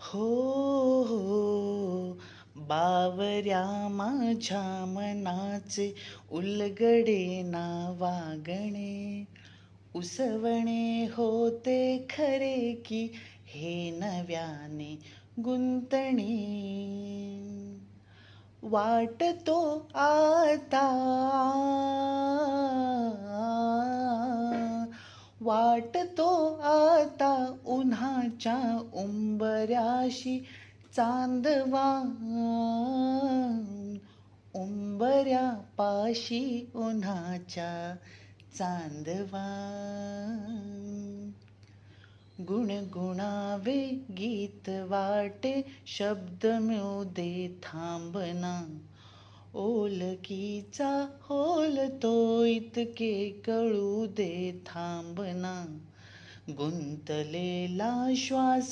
हो, हो, बावऱ्या माझ्या मनाचे उलगडे ना वागणे. उसवणे होते खरे की हे नव्याने गुंतणे. वाटतो आता, वाटतो आता उन्हाच्या उंबऱ्याशी चांदवा, उंबऱ्यापाशी उन्हाच्या चांदवा. गुणगुणावे गीत वाटे शब्द मिळू दे थांबना. ओलकीचा होल तो इतके कळू दे थांबना. गुंतलेला श्वास